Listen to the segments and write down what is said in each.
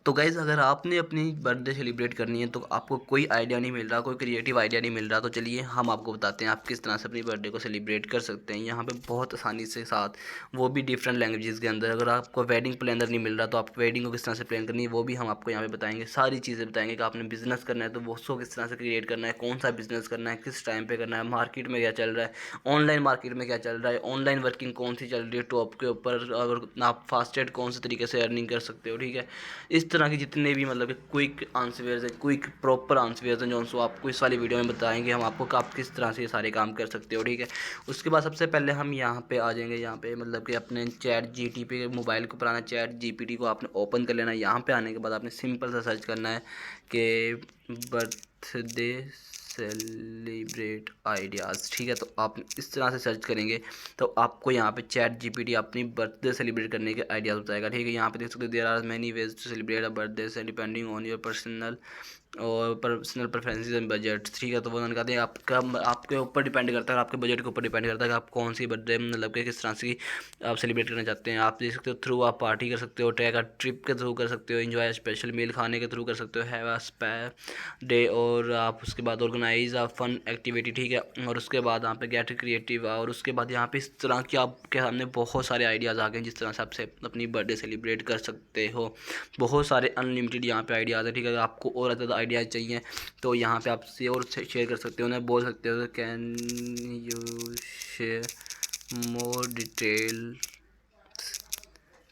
तो गाइज़ अगर आपने अपनी बर्थडे सेलिब्रेट करनी है तो आपको कोई आइडिया नहीं मिल रहा, कोई क्रिएटिव आइडिया नहीं मिल रहा, तो चलिए हम आपको बताते हैं आप किस तरह से अपनी बर्थडे को सेलिब्रेट कर सकते हैं यहाँ पे बहुत आसानी से साथ, वो भी डिफरेंट लैंग्वेजेस के अंदर। अगर आपको वेडिंग प्लानर नहीं मिल रहा तो आप वेडिंग को किस तरह से प्लान करनी है वो भी हम आपको यहाँ पे बताएंगे। सारी चीज़ें बताएंगे कि आपने बिजनेस करना है तो वो उसको किस तरह से क्रिएट करना है, कौन सा बिजनेस करना है, किस टाइम पर करना है, मार्केट में क्या चल रहा है, ऑनलाइन मार्केट में क्या चल रहा है, ऑनलाइन वर्किंग कौन सी चल रही है टॉप के ऊपर, और आप फास्टेड कौन से तरीके से अर्निंग कर सकते हो। ठीक है, इस तरह के जितने भी मतलब कि क्विक आंसर्स है, क्विक प्रॉपर आंसर्स हैं जो सो आपको इस वाली वीडियो में बताएंगे हम आपको कि आप किस तरह से ये सारे काम कर सकते हो। ठीक है, उसके बाद सबसे पहले हम यहाँ पे आ जाएंगे, यहाँ पे मतलब कि अपने चैट जीटी पे मोबाइल को पुराना चैट जीपीटी को आपने ओपन कर लेना है। यहाँ पे आने के बाद आपने सिंपल सा सर्च करना है कि बर्थडे सेलिब्रेट आइडियाज़। ठीक है, तो आप इस तरह से सर्च करेंगे तो आपको यहाँ पे चैट जीपीटी अपनी बर्थडे सेलिब्रेट करने के आइडियाज़ बताएगा। ठीक है, यहाँ पे देख सकते हो there are many ways to celebrate a birthday से depending on your personal preferences and budget. ठीक है, तो वो उन्होंने कहते हैं आपका आपके ऊपर डिपेंड करता है, आपके बजट के ऊपर डिपेंड करता है कि आप कौन सी बर्थडे मतलब कि किस तरह से आप सेलिब्रेट करना चाहते हैं। आप देख सकते हो थ्रू आप पार्टी कर सकते हो, ट्रैक ट्रिप के थ्रू कर सकते हो, एंजॉय स्पेशल मील खाने के थ्रू कर सकते हो, हैव अ स्पा डे, और आप उसके बाद ऑर्गेनाइज अ फन एक्टिविटी। ठीक है, और उसके बाद यहाँ पे गेट क्रिएटिव, और उसके बाद यहाँ पे इस तरह की आपके सामने बहुत सारे आइडियाज़ आ गए जिस तरह से आपसे अपनी बर्थडे सेलिब्रेट कर सकते हो। बहुत सारे अनलिमिटेड यहाँ पे आइडियाज़ है। ठीक है, अगर आपको और ज़्यादा आइडियाज़ चाहिए तो यहाँ पे आप से और शेयर कर सकते हो, उन्हें बोल सकते हो can you share more detail.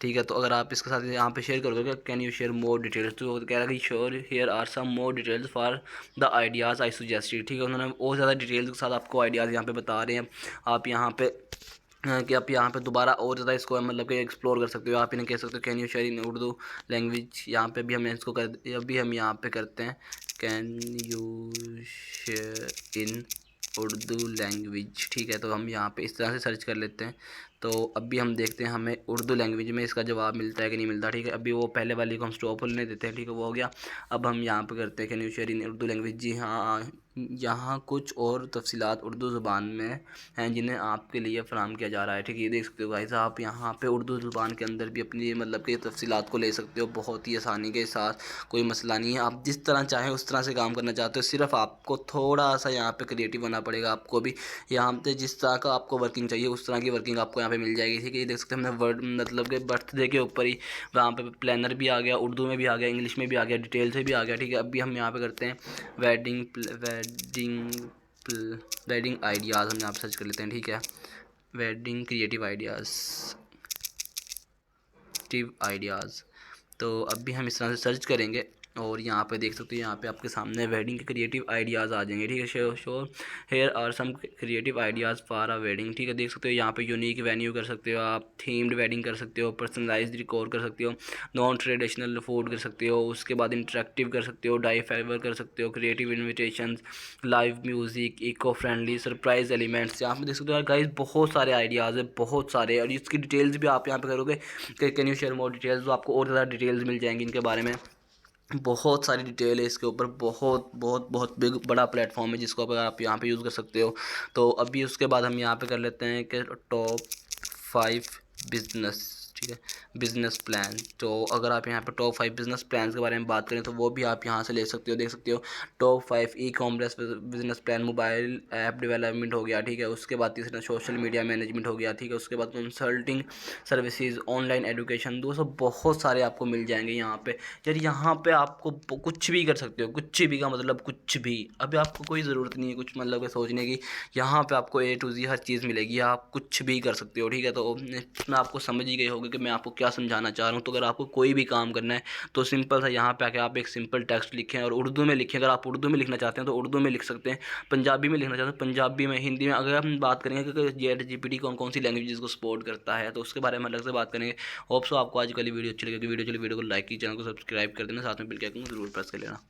ठीक है, तो अगर आप इसके साथ यहाँ पे शेयर करोगे can you share more details, तो कह रहा है कि sure here are some more details for the ideas I suggested. ठीक है, उन्होंने और ज़्यादा डिटेल्स के साथ आपको आइडियाज़ यहाँ पे बता रहे हैं। आप यहाँ पे कि आप यहाँ पे दोबारा और ज़्यादा इसको मतलब कि एक्सप्लोर कर सकते हो। आप इन्हें कह सकते हो can you share in Urdu language. यहाँ पे भी हम इसको कर अभी हम यहाँ पे करते हैं can you share in Urdu language. ठीक है, तो हम यहाँ पे इस तरह से सर्च कर लेते हैं। तो अभी हम देखते हैं हमें उर्दू लैंग्वेज में इसका जवाब मिलता है कि नहीं मिलता। ठीक है, अभी वो पहले वाली को हम स्टॉप होने देते हैं। ठीक है, वो हो गया। अब हम यहाँ पे करते हैं can you share in Urdu language. जी हाँ, यहाँ कुछ और तफसीलात उर्दू ज़ुबान में हैं जिन्हें आपके लिए फ़राहम किया जा रहा है। ठीक है, ये देख सकते हो गाइस, आप यहाँ पे उर्दू ज़ुबान के अंदर भी अपनी मतलब कि तफसीलात को ले सकते हो बहुत ही आसानी के साथ। कोई मसला नहीं है, आप जिस तरह चाहें उस तरह से काम करना चाहते हो, सिर्फ आपको थोड़ा सा यहाँ पे क्रिएटिव बनना पड़ेगा। आपको भी यहाँ पे जिस तरह का आपको वर्किंग चाहिए उस तरह की वर्किंग आपको यहाँ पे मिल जाएगी। ठीक है, ये देख सकते हैं हमने वर्ड मतलब कि बर्थडे के ऊपर ही वहाँ पे प्लानर भी आ गया, उर्दू में भी आ गया, इंग्लिश में भी आ गया, डिटेल से भी आ गया। ठीक है, अभी हम यहाँ पे करते हैं वेडिंग आइडियाज़। हम यहाँ पे सर्च कर लेते हैं। ठीक है, वेडिंग क्रिएटिव आइडियाज़। तो अभी हम इस तरह से सर्च करेंगे और यहाँ पे देख सकते हो यहाँ पे आपके सामने वेडिंग के क्रिएटिव आइडियाज़ आ जाएंगे। ठीक है, so here are some creative ideas for a wedding. ठीक है, देख सकते हो यहाँ पे यूनिक वेन्यू कर सकते हो, आप थीम्ड वेडिंग कर सकते हो, पर्सनलाइज्ड रिकॉर्ड कर सकते हो, नॉन ट्रेडिशनल फूड कर सकते हो, उसके बाद इंटरेक्टिव कर सकते हो, डाई फाइवर कर सकते हो, creative invitation, live music, eco friendly, surprise elements. यहाँ पे देख सकते हो गाइस बहुत सारे आइडियाज़ है, बहुत सारे, और इसकी डिटेल्स भी आप यहाँ पे करोगे कि can you share more details, तो आपको और ज़्यादा डिटेल्स मिल जाएंगी इनके बारे में। बहुत सारी डिटेल है इसके ऊपर, बहुत बहुत बहुत बिग बड़ा प्लेटफॉर्म है जिसको अगर आप यहाँ पे यूज़ कर सकते हो। तो अभी उसके बाद हम यहाँ पे कर लेते हैं कि टॉप 5 बिजनेस। ठीक है, बिजनेस प्लान। तो अगर आप यहाँ पे टॉप 5 बिजनेस प्लान के बारे में बात करें तो वो भी आप यहाँ से ले सकते हो। देख सकते हो top 5 e commerce business plan, mobile app development हो गया। ठीक है, उसके बाद तीसरा सोशल मीडिया मैनेजमेंट हो गया। ठीक है, उसके बाद कंसल्टिंग सर्विसेज, ऑनलाइन एजुकेशन, दोस्तों बहुत सारे आपको मिल जाएंगे यहाँ पे। यार यहाँ पे आपको कुछ भी कर सकते हो, कुछ भी का मतलब कुछ भी। अभी आपको कोई ज़रूरत नहीं है कुछ मतलब सोचने की, यहाँ पे आपको A to Z हर चीज़ मिलेगी, आप कुछ भी कर सकते हो। ठीक है, तो मैं आपको समझ ही गए होगे कि मैं आपको क्या समझाना चाह रहा हूँ। तो अगर आपको कोई भी काम करना है तो सिंपल सा यहाँ पे आके आप एक सिंपल टेक्स्ट लिखें और उर्दू में लिखें। अगर आप उर्दू में लिखना चाहते हैं तो उर्दू में लिख सकते हैं, पंजाबी में लिखना चाहते हैं पंजाबी में, हिंदी में। अगर हम बात करेंगे कि चैट जीपीटी कौन कौन सी लैंग्वेजेस को सपोर्ट करता है तो उसके बारे में अलग से बात करेंगे। होप सो आपको आज कल वीडियो अच्छी लगेगी। वीडियो को लाइक की, चैनल को सब्सक्राइब कर देना, साथ में बिल के आइकन को जरूर प्रेस कर लेना।